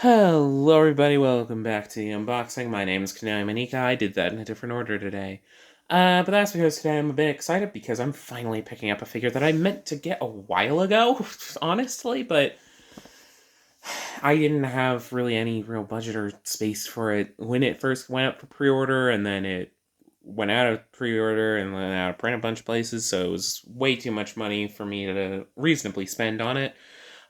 Hello everybody, welcome back to the unboxing. My name is Kanai Manika. I did that in a different order today. But that's because today I'm a bit excited because I'm finally picking up a figure that I meant to get a while ago, honestly, but I didn't have really any real budget or space for it when it first went up for pre-order, and then it went out of pre-order and went out of print a bunch of places, so it was way too much money for me to reasonably spend on it.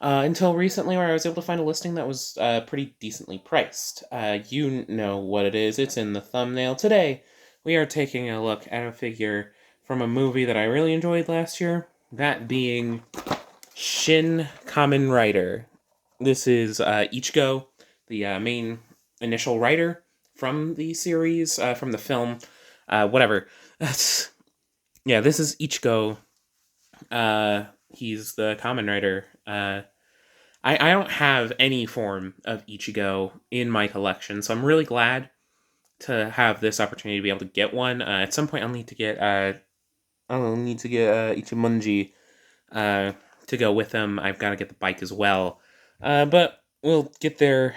Until recently, where I was able to find a listing that was pretty decently priced. You know what it is, it's in the thumbnail. Today, we are taking a look at a figure from a movie that I really enjoyed last year, that being Shin Kamen Rider. This is Ichigo, the main initial writer from the series, from the film, whatever. Yeah, this is Ichigo. He's the Kamen Rider. I don't have any form of Ichigo in my collection, so I'm really glad to have this opportunity to be able to get one. At some point, I'll need to get Ichimonji to go with him. I've got to get the bike as well, but we'll get there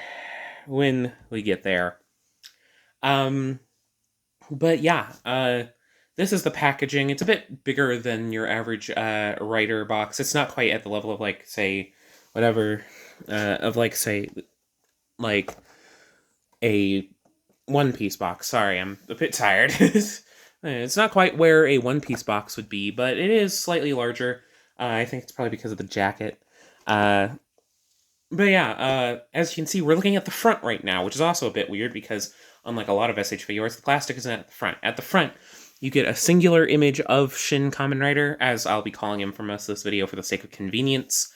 when we get there. But yeah, this is the packaging. It's a bit bigger than your average writer box. It's not quite at the level of like say whatever of like a One Piece box. Sorry, I'm a bit tired. It's not quite where a One Piece box would be, but it is slightly larger. I think it's probably because of the jacket. But yeah, as you can see, we're looking at the front right now, which is also a bit weird because, unlike a lot of SH Figuarts, the plastic isn't at the front. At the front, you get a singular image of Shin Kamen Rider, as I'll be calling him for most of this video for the sake of convenience,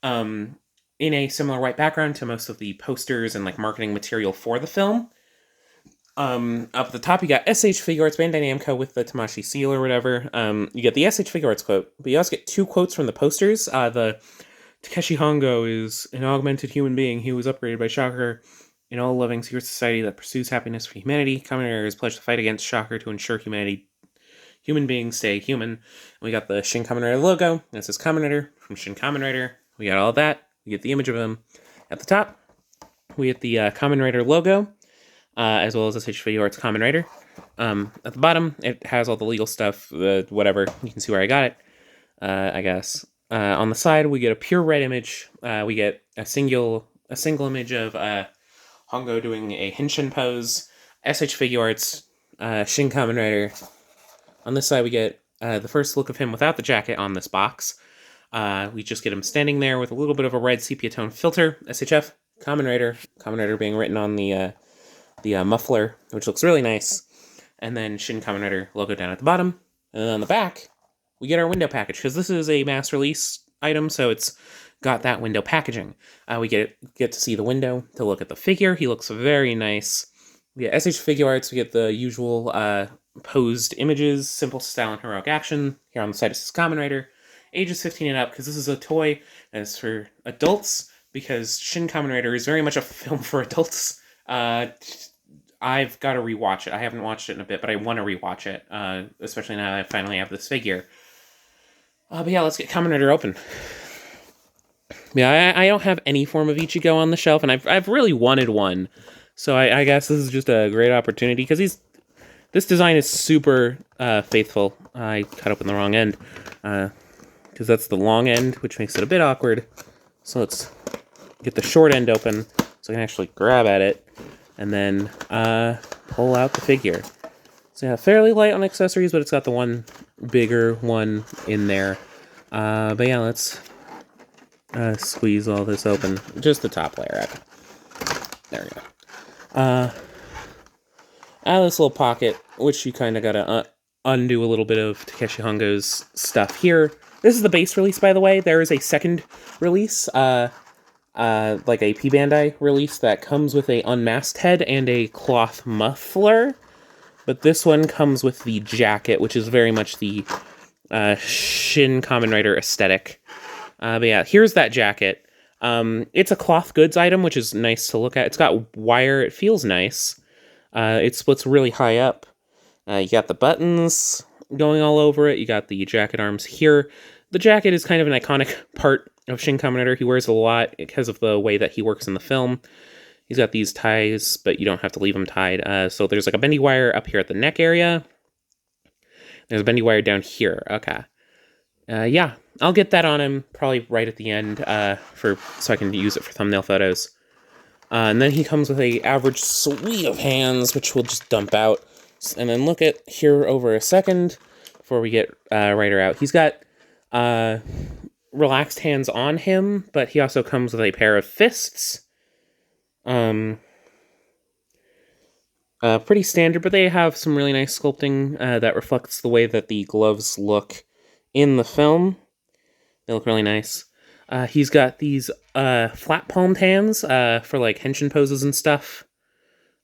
in a similar white background to most of the posters and like marketing material for the film. Up at the top, you got SH Figuarts, Bandai Namco with the Tamashi seal or whatever. You get the SH Figuarts quote, but you also get two quotes from the posters. The Takeshi Hongo is an augmented human being who was upgraded by Shocker in all loving secret society that pursues happiness for humanity. Kamen Rider is pledged to fight against Shocker to ensure human beings stay human. And we got the Shin Kamen Rider logo. That says Kamen Rider from Shin Kamen Rider. We got all that. We get the image of him at the top. We get the Kamen Rider logo, as well as SH Figuarts Kamen Rider. At the bottom, it has all the legal stuff, whatever. You can see where I got it, I guess. On the side, we get a pure red image. We get a single image of Hongo doing a Henshin pose. SH Figuarts, Shin Kamen Rider. On this side, we get the first look of him without the jacket on this box. We just get him standing there with a little bit of a red sepia tone filter. SHF, Kamen Rider being written on the muffler, which looks really nice. And then Shin Kamen Rider logo down at the bottom. And then on the back, we get our window package, because this is a mass release item, so it's got that window packaging. We get to see the window, to look at the figure. He looks very nice. We get SH Figuarts, we get the usual posed images, simple style and heroic action. Here on the side it says Kamen Rider. Ages 15 and up, because this is a toy that is for adults, because Shin Kamen Rider is very much a film for adults. I've got to rewatch it. I haven't watched it in a bit, but I want to rewatch it, especially now that I finally have this figure. But yeah, let's get Kamen Rider open. Yeah, I don't have any form of Ichigo on the shelf, and I've really wanted one. So I guess this is just a great opportunity, because this design is super faithful. I cut open the wrong end, because that's the long end, which makes it a bit awkward. So let's get the short end open, so I can actually grab at it, and then pull out the figure. So yeah, fairly light on accessories, but it's got the one bigger one in there. But yeah, let's squeeze all this open. Just the top layer. There we go. Out of this little pocket, which you kind of gotta undo a little bit of Takeshi Hongo's stuff here. This is the base release, by the way. There is a second release, like a P Bandai release, that comes with a unmasked head and a cloth muffler. But this one comes with the jacket, which is very much the Shin Kamen Rider aesthetic. But yeah, here's that jacket. It's a cloth goods item, which is nice to look at. It's got wire. It feels nice. It splits really high up. You got the buttons going all over it. You got the jacket arms here. The jacket is kind of an iconic part of Shin Kamen Rider. He wears a lot because of the way that he works in the film. He's got these ties, but you don't have to leave them tied. So there's like a bendy wire up here at the neck area. There's a bendy wire down here. Okay. Yeah, I'll get that on him probably right at the end so I can use it for thumbnail photos. And then he comes with a average suite of hands, which we'll just dump out. And then look at here over a second before we get Ryder out. He's got relaxed hands on him, but he also comes with a pair of fists. Pretty standard, but they have some really nice sculpting that reflects the way that the gloves look in the film. They look really nice. He's got these flat-palmed hands for like henshin poses and stuff,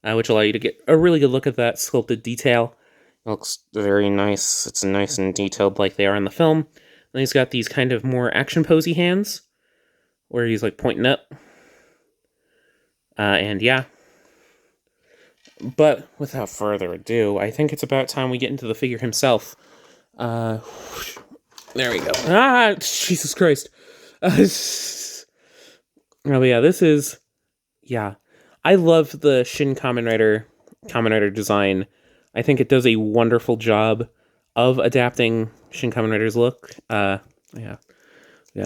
which allow you to get a really good look at that sculpted detail. It looks very nice. It's nice and detailed like they are in the film. And he's got these kind of more action posy hands, where he's like pointing up. And yeah. But without further ado, I think it's about time we get into the figure himself. There we go. Ah, Jesus Christ. Oh, yeah, this is... Yeah. I love the Shin Kamen Rider design. I think it does a wonderful job of adapting Shin Kamen Rider's look. Yeah. We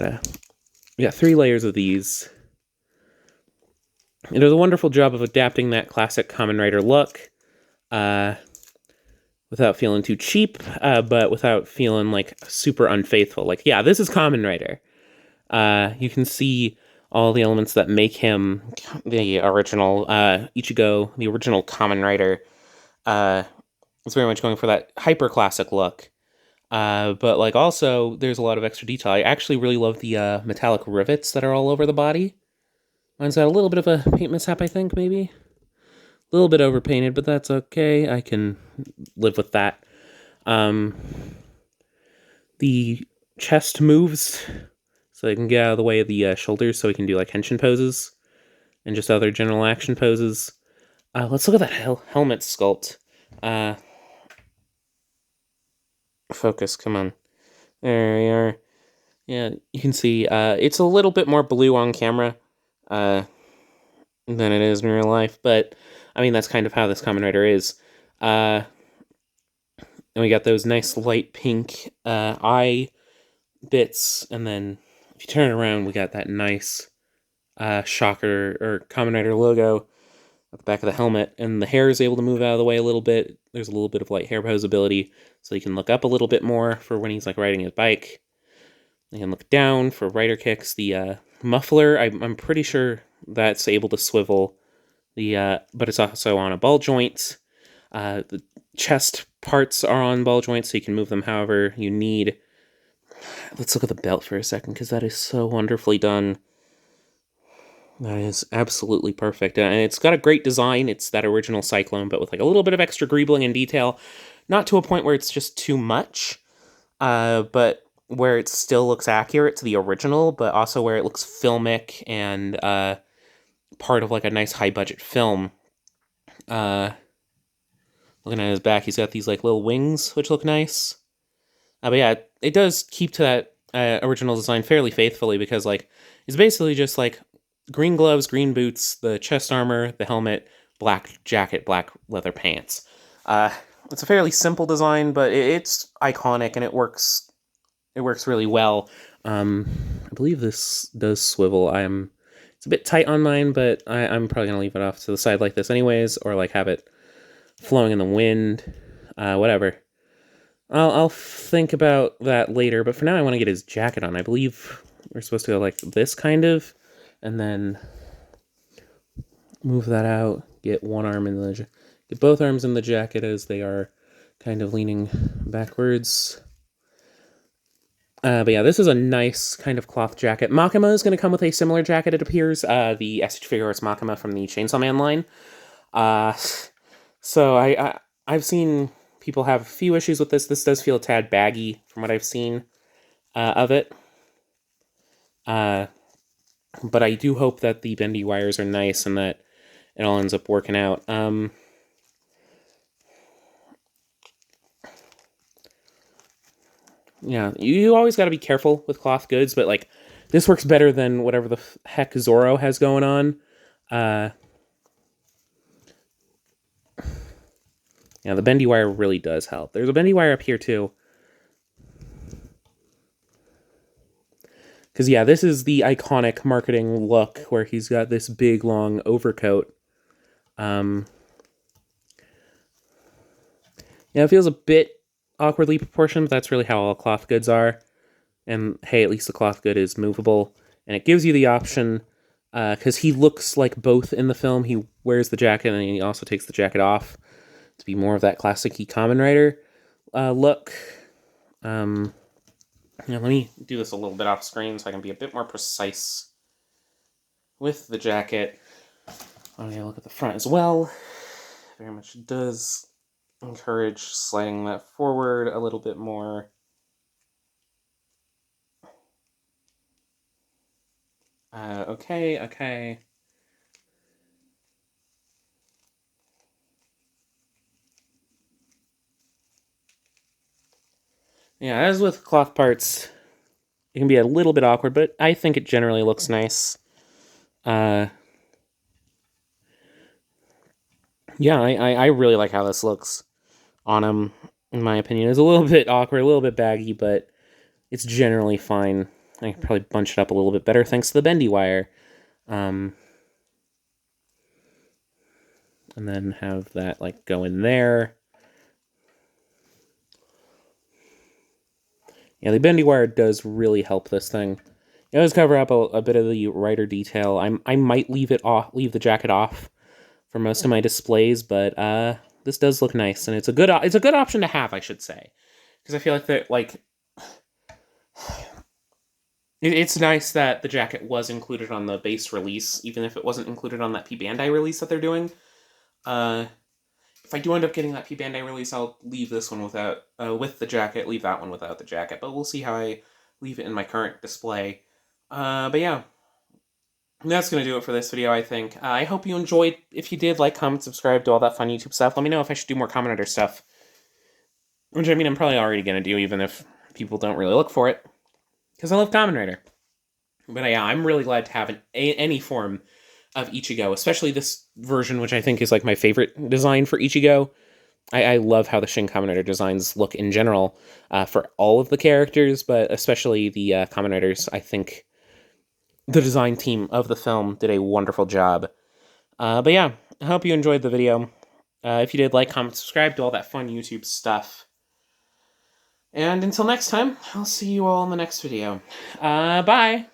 got 3 layers of these. It does a wonderful job of adapting that classic Kamen Rider look, without feeling too cheap, but without feeling like super unfaithful. Like, yeah, this is Kamen Rider. You can see all the elements that make him the original Ichigo, the original Kamen Rider. It's very much going for that hyper classic look. But like also, there's a lot of extra detail. I actually really love the metallic rivets that are all over the body. Mine's got a little bit of a paint mishap, I think, maybe. A little bit overpainted, but that's okay. I can live with that. The chest moves, so I can get out of the way of the shoulders, so we can do like henshin poses and just other general action poses. Let's look at that helmet sculpt. Focus, come on. There we are. Yeah, you can see it's a little bit more blue on camera than it is in real life, but I mean, that's kind of how this Kamen Rider is. And we got those nice light pink eye bits, and then if you turn it around, we got that nice Shocker or Kamen Rider logo at the back of the helmet, and the hair is able to move out of the way a little bit. There's a little bit of like hair posability, so you can look up a little bit more for when he's like riding his bike. You can look down for rider kicks. The muffler, I'm pretty sure that's able to swivel. But it's also on a ball joint. The chest parts are on ball joints, so you can move them however you need. Let's look at the belt for a second, because that is so wonderfully done. That is absolutely perfect. And it's got a great design. It's that original Cyclone, but with like a little bit of extra greebling and detail. Not to a point where it's just too much, but where it still looks accurate to the original, but also where it looks filmic and part of like a nice high-budget film. Looking at his back, he's got these like little wings, which look nice. But yeah, it does keep to that original design fairly faithfully, because like it's basically just like green gloves, green boots, the chest armor, the helmet, black jacket, black leather pants. It's a fairly simple design, but it's iconic and it works. It works really well. I believe this does swivel. It's a bit tight on mine, but I'm probably gonna leave it off to the side like this anyways, or like have it flowing in the wind. Whatever. I'll think about that later, but for now I want to get his jacket on. I believe we're supposed to go like this kind of, and then move that out, get both arms in the jacket as they are kind of leaning backwards. But yeah, this is a nice kind of cloth jacket. Makima is going to come with a similar jacket, it appears. The SH Figuarts Makima from the Chainsaw Man line. So I've seen people have a few issues with this. This does feel a tad baggy from what I've seen of it. But I do hope that the bendy wires are nice and that it all ends up working out. Yeah, you always got to be careful with cloth goods, but like This works better than whatever the heck Zoro has going on. Yeah, the bendy wire really does help. There's a bendy wire up here, too. Because, yeah, this is the iconic marketing look where he's got this big, long overcoat. Yeah, it feels a bit awkwardly proportioned, but that's really how all cloth goods are. And, hey, at least the cloth good is movable. And it gives you the option, because he looks like both in the film. He wears the jacket, and he also takes the jacket off to be more of that classic-y Kamen Rider look. Let me do this a little bit off screen so I can be a bit more precise with the jacket. I'm going to look at the front as well. Very much does encourage sliding that forward a little bit more. Okay. Yeah, as with cloth parts, it can be a little bit awkward, but I think it generally looks nice. Yeah, I really like how this looks on him, in my opinion. It's a little bit awkward, a little bit baggy, but it's generally fine. I can probably bunch it up a little bit better thanks to the bendy wire. And then have that, like, go in there. Yeah, the bendy wire does really help this thing. It does cover up a bit of the rider detail. I might leave the jacket off for most of my displays, but this does look nice, and it's a good option to have, I should say, because I feel like that it's nice that the jacket was included on the base release, even if it wasn't included on that P Bandai release that they're doing. If I do end up getting that P Bandai release, I'll leave this one without with the jacket, leave that one without the jacket, but we'll see how I leave it in my current display. But yeah, that's going to do it for this video, I think. I hope you enjoyed. If you did, like, comment, subscribe, do all that fun YouTube stuff. Let me know if I should do more Kamen Rider stuff. Which, I mean, I'm probably already going to do, even if people don't really look for it. Because I love Kamen Rider. But yeah, I'm really glad to have any form of Ichigo, especially this version, which I think is, like, my favorite design for Ichigo. I love how the Shin Kamen Rider designs look in general for all of the characters, but especially the Kamen Riders. I think the design team of the film did a wonderful job. But yeah, I hope you enjoyed the video. If you did, like, comment, subscribe, do all that fun YouTube stuff. And until next time, I'll see you all in the next video. Bye!